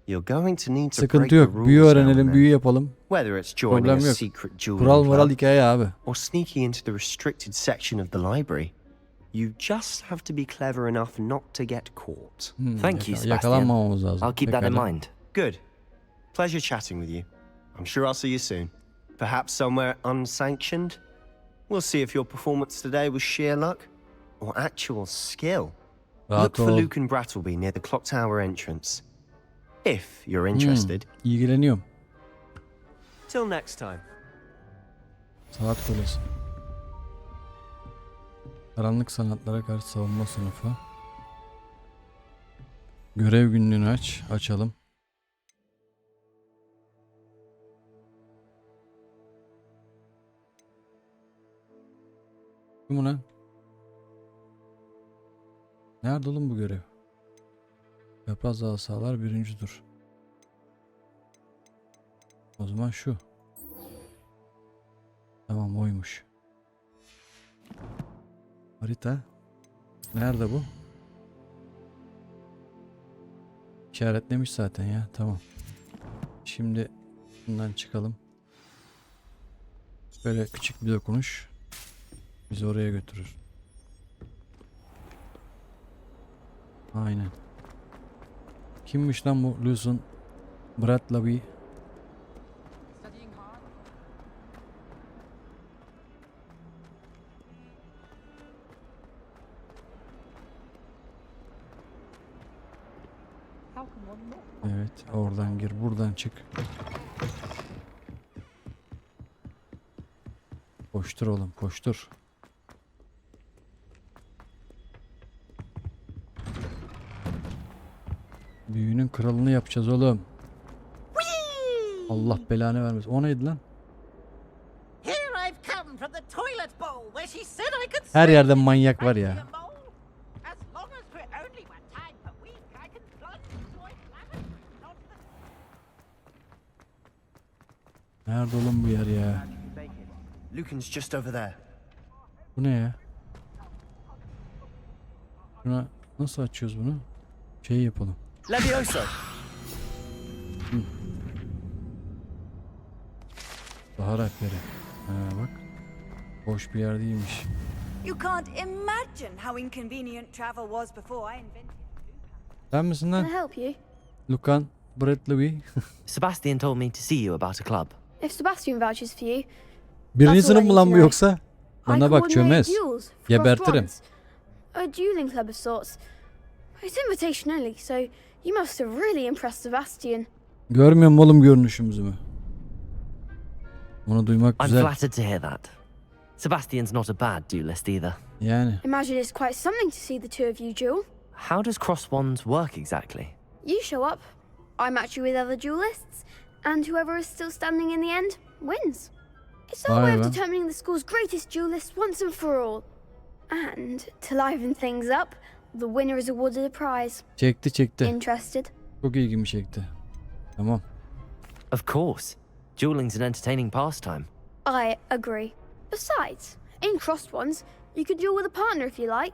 you're going to need to break Sıkıntı the yok. rules Büyü now öğrenelim, and then. büyü yapalım. Whether it's joining Problem a yok. secret dueling Kural moral club hikaye abi. or sneaking into the restricted section of the library, you just have to be clever enough not to get caught. Thank you, Sebastian. Yakalanmamamız lazım. I'll keep that in Pekala. mind. Good. Pleasure chatting with you. I'm sure I'll see you soon. Perhaps somewhere unsanctioned? We'll see if your performance today was sheer luck or actual skill. Rahat Look for ol. Luke and Brattleby near the clock tower entrance. If you're interested. İlgileniyorum. Till next time. Saat kulesi. Karanlık sanatlara karşı savunma sınıfı. Görev günlüğünü aç. Açalım. Bu ne? Nerede oğlum bu görev? Yapraz asalar birincidir. O zaman şu. Tamam oymuş. Harita. Nerede bu? İşaretlemiş zaten ya. Tamam. Şimdi bundan çıkalım. Böyle küçük bir dokunuş bizi oraya götürür. Aynen. Kimmiş lan bu Lucian Brattleby? Evet, oradan gir, buradan çık. Koştur oğlum, koştur. Büyünün kralını yapacağız oğlum. Allah belanı vermesin. O neydi lan? Her yerde manyak var ya. Nerede oğlum bu yer ya? Lucan's just over there. Bu ne ya? Şuna nasıl açıyoruz bunu? Şey yapalım. Levioso. Bahar alpleri. Ha bak. Boş bir yer değilmiş. You can't imagine how inconvenient travel was before I invented. Sen misin Can I lan? help you? Lucan Brattleby. Sebastian told me to see you about a club. If Sebastian vouches for you, Birinci That's all I sınıf mı need lan to bu know. yoksa? I Bana bak coordinate çömez. duels for Gebertirim. crossed wands. A dueling club of sorts. It's invitation only, so you must have really impressed Sebastian. Görmüyor musun oğlum görünüşümüzü mü? Bunu duymak I'm güzel. flattered to hear that. Sebastian's not a bad duelist either. Yani. Imagine it's quite something to see the two of you duel. How does cross wands work exactly? You show up, I match you with other duelists, and whoever is still standing in the end wins. It's our way of Vay be. determining the school's greatest duelist once and for all. And to liven things up, The winner is awarded a prize. Çekti. Interested? Çok ilgimi çekti. Tamam. Of course. Dueling's an entertaining pastime. I agree. Besides, in crossed ones, you could duel with a partner if you like.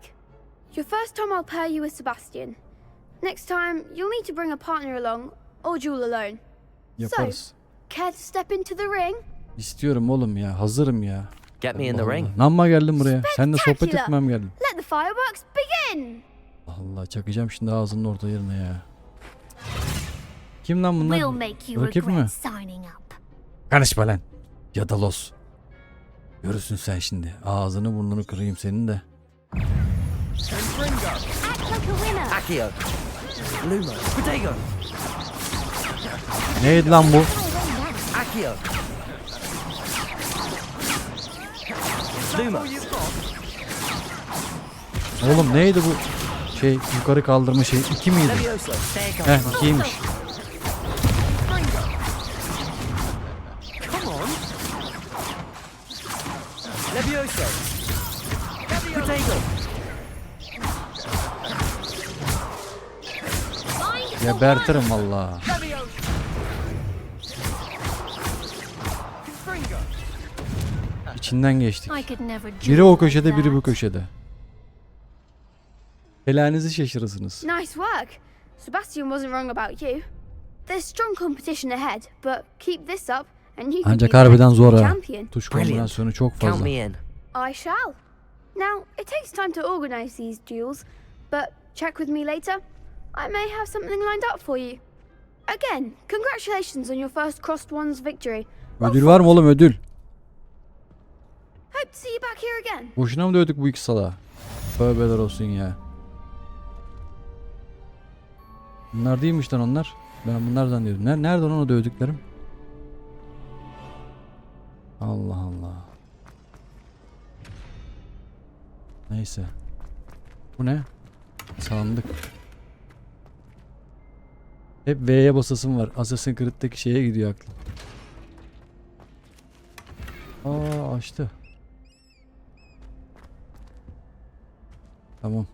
Your first time I'll pair you with Sebastian. Next time, you'll need to bring a partner along or duel alone. Yaparız. So, care to step into the ring? İstiyorum oğlum ya. Hazırım ya. Get me in the Allah ring. Allah. Namma geldim buraya. Seninle sohbet Spectacular. etmem geldim. Let the fireworks begin! Allah çakacağım şimdi ağzının orta yerine ya. Kim lan bunlar? We'll make you Rakip mi? regret signing up. Karışma lan. Yadalos. Görürsün sen şimdi. Ağzını burnunu kırayım senin de. Act like a winner. Accio. Lumo. Protego. Neydi lan bu? Accio. Lumo. Oğlum neydi bu? Yukarı kaldırma şey. 2 miydi? Levioso. Heh 2'ymiş. Come on. Levioso. Protego. Gebertirim valla. İçinden geçtik. I could never Biri o duel köşede, like biri bu that. köşede. Helanizi şaşırırsınız. Nice work. Sebastian wasn't wrong about you. There's strong competition ahead, but keep this up and you can Ancak be harbiden the zor ha. champion. Tuş Brilliant. kombinasyonu çok Count fazla. me in. I shall. Now, it takes time to organize these duels, but check with me later. I may have something lined up for you. Again, congratulations on your first Crossed Ones victory. Ödül var mı oğlum ödül? Hope to see you back here again. Boşuna mı dövdük bu iki salağı? Tövbeler olsun ya. Bunlar değilmiş lan onlar. Ben bunlar zannediyordum. Nerede lan o dövdüklerim? Allah Allah. Neyse. Bu ne? Sandık. Hep V'ye basasım var. Assassin's Creed'deki şeye gidiyor aklım. Aa açtı. Tamam.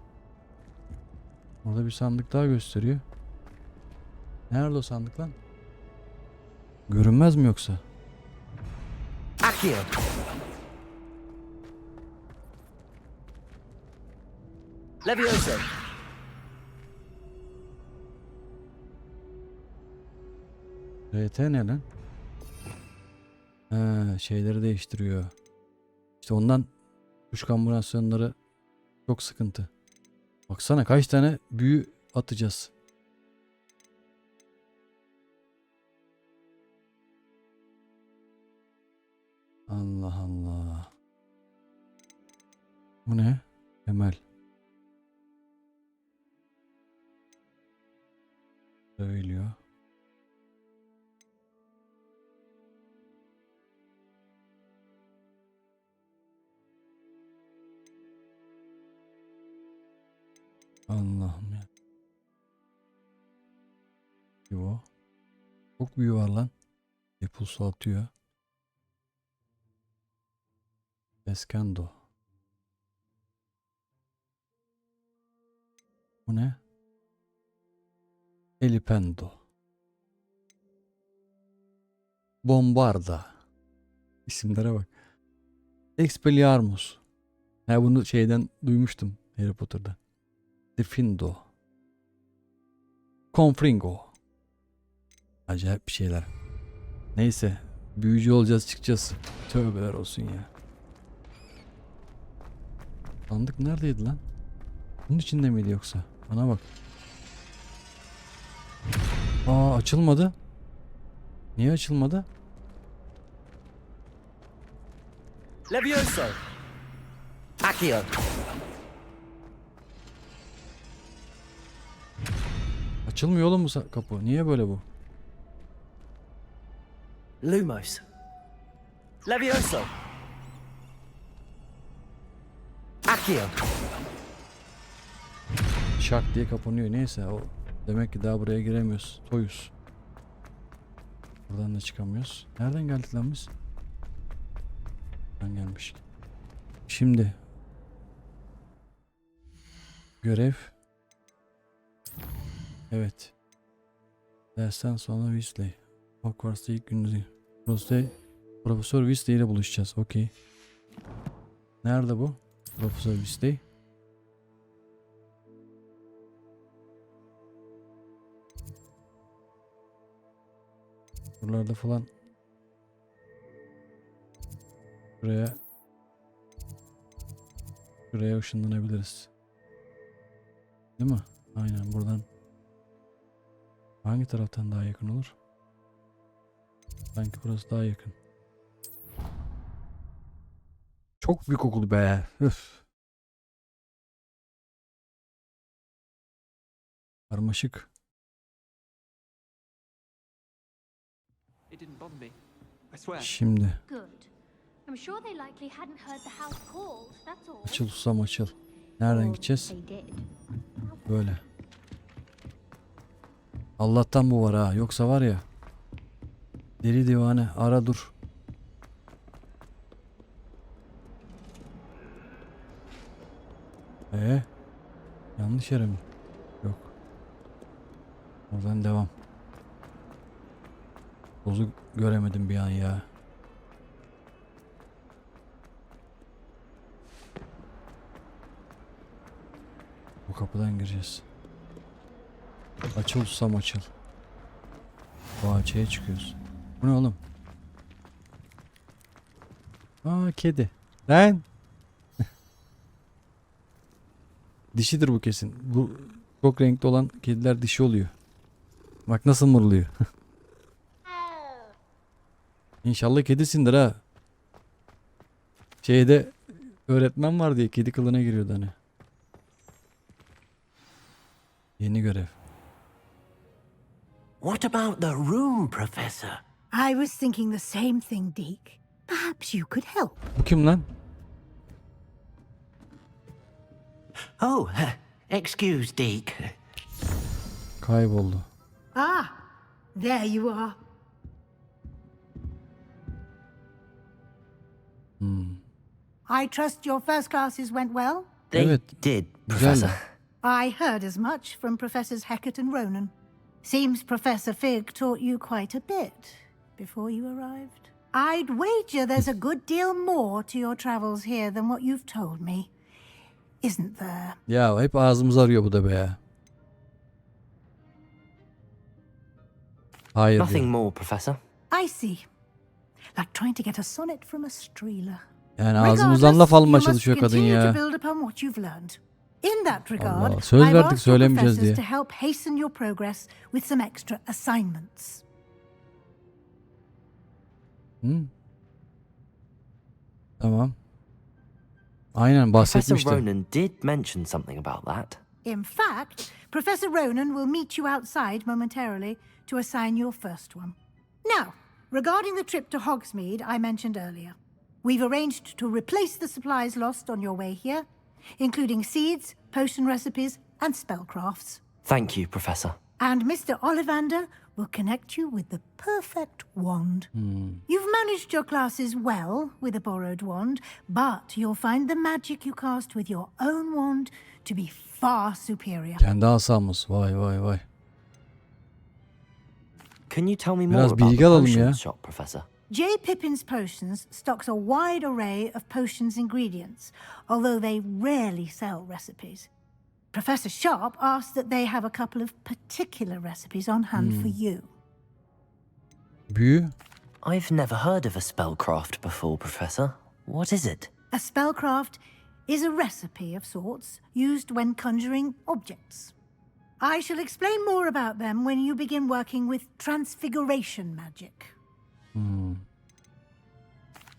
Orada bir sandık daha gösteriyor. Nerede o sandık lan? Görünmez mi yoksa? Accio. Levioso. RT ne lan? Şeyleri değiştiriyor. İşte ondan tuş kombinasyonları çok sıkıntı. Baksana kaç tane büyü atacağız. Allah Allah. Bu ne? Emel. Söylüyor. Allah'ım ya. Yo. Çok büyü var lan. Yapılsa atıyor. Eskendo. Bu ne? Elipendo. Bombarda. İsimlere bak. Expelliarmus. Ha bunu şeyden duymuştum Harry Potter'da. Defindo. Confringo. Acayip bir şeyler. Neyse. Büyücü olacağız çıkacağız. Tövbeler olsun ya. Sandık neredeydi lan? Bunun içinde miydi yoksa? Bana bak. Aa açılmadı. Niye açılmadı? Levioso. Accio. Açılmıyor oğlum bu kapı. Niye böyle bu? Lumos. Levioso. Accio. Şak diye kapanıyor. Neyse o. Demek ki daha buraya giremiyoruz. Toyuz. Buradan da çıkamıyoruz. Nereden geldik lan biz? Buradan gelmiş. Şimdi. Görev. Evet. Dersten sonra Weasley. Hogwarts'ta ilk gününüzü. Profesör Weasley ile buluşacağız. Okey. Nerede bu? Profesör Weasley. Buralarda falan. Şuraya ışınlanabiliriz. Değil mi? Aynen buradan. Hangi taraftan daha yakın olur? Sanki burası daha yakın. Çok büyük okul be. Üf. Karmaşık. Şimdi. Good. I'm sure they likely hadn't heard the house called, that's all. Açıl susam açıl. Nereden gideceğiz? They did. Böyle. Allah'tan bu var ha. Yoksa var ya. Deli divane. Ara dur. Yanlış yere mi? Yok. Oradan devam. Tozu göremedim bir an ya. Bu kapıdan gireceğiz. Açıl susam açıl. Bahçeye çıkıyoruz. Bu ne oğlum? Aa kedi. Lan. Dişidir bu kesin. Bu çok renkli olan kediler dişi oluyor. Bak nasıl mırlıyor. İnşallah kedisindir ha. Şeyde öğretmen var diye kedi kılığına giriyordu hani. Yeni görev. What about the room, Professor? I was thinking the same thing, Deke. Perhaps you could help. Bu kim lan? Oh, excuse, Deke. Kayboldu. Ah, there you are. I trust your first classes went well? They Evet. did, Güzel. Professor. I heard as much from Professors Hecat and Ronan. Seems Professor Fig taught you quite a bit before you arrived. I'd wager there's a good deal more to your travels here than what you've told me. Isn't there? Ya hep ağzımızı arıyor bu da be ya. Hayır Nothing diyor. more, Professor. I see. Like trying to get a sonnet from a streeler. Yani ağzımızdan laf almaya Regardless, çalışıyor you kadın continue ya. to build upon what you've learned. In that regard, Allah, söz I've verdik, asked your söylemeyeceğiz professors diye. to help hasten your progress with some extra assignments. Tamam. Aynen Professor bahsetmiştim. Ronan did mention something about that. In fact, Professor Ronan will meet you outside momentarily to assign your first one. Now, regarding the trip to Hogsmeade I mentioned earlier, we've arranged to replace the supplies lost on your way here, including seeds, potion recipes, and spellcrafts. Thank you, Professor. And Mr. Ollivander will connect you with the perfect wand. You've managed your classes well with a borrowed wand, but you'll find the magic you cast with your own wand to be far superior. Kendi asamız. Vay vay vay. Can you tell me more Biraz about bilgi the alalım ya. potions shop, Professor? J. Pippin's Potions stocks a wide array of potions ingredients, although they rarely sell recipes. Professor Sharp asked that they have a couple of particular recipes on hand for you. Büyü. I've never heard of a spellcraft before, Professor. What is it? A spellcraft is a recipe of sorts used when conjuring objects. I shall explain more about them when you begin working with transfiguration magic.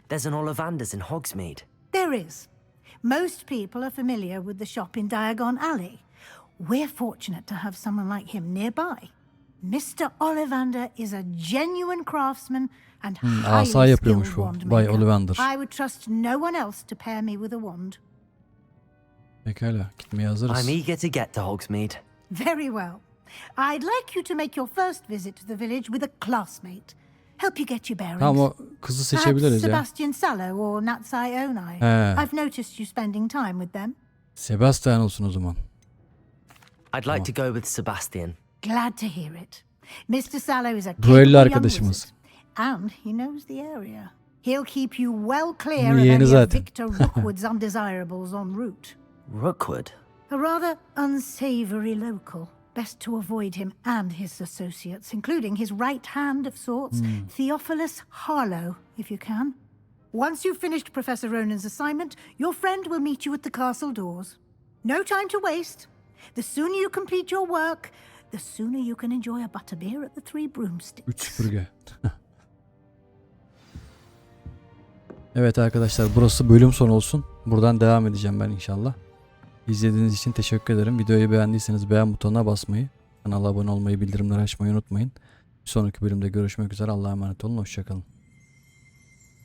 There's an Ollivander's in Hogsmeade. There is. Most people are familiar with the shop in Diagon Alley. We're fortunate to have someone like him nearby. Mr. Ollivander is a genuine craftsman and asa highly yapıyormuş skilled bu. wand Bay maker. Ollivander. I would trust no one else to pair me with a wand. Pekala. Gitmeye hazırız. I'm eager to get to Hogsmeade. Very well. I'd like you to make your first visit to the village with a classmate. Help you get your bearings. Tamam o kızı Perhaps seçebiliriz ya. Sebastian Sallow or Natsai Onai. He. I've noticed you spending time with them. Sebastian olsun o zaman. I'd like to go with Sebastian. Glad to hear it. Mr. Sallow is a Duello capable young arkadaşımız. wizard, and he knows the area. He'll keep you well clear Bunu of yeğeni any of zaten. Victor Rookwood's undesirables en route. Rookwood? A rather unsavory local. Best to avoid him and his associates, including his right hand of sorts, Theophilus Harlow, if you can. Once you've finished Professor Ronan's assignment, your friend will meet you at the castle doors. No time to waste. The sooner you complete your work, the sooner you can enjoy a butterbeer at the Three Broomsticks. 3 süpürge. Evet arkadaşlar, burası bölüm sonu olsun. Buradan devam edeceğim ben inşallah. İzlediğiniz için teşekkür ederim. Videoyu beğendiyseniz beğen butonuna basmayı, kanala abone olmayı, bildirimleri açmayı unutmayın. Bir sonraki bölümde görüşmek üzere. Allah'a emanet olun. Hoşçakalın.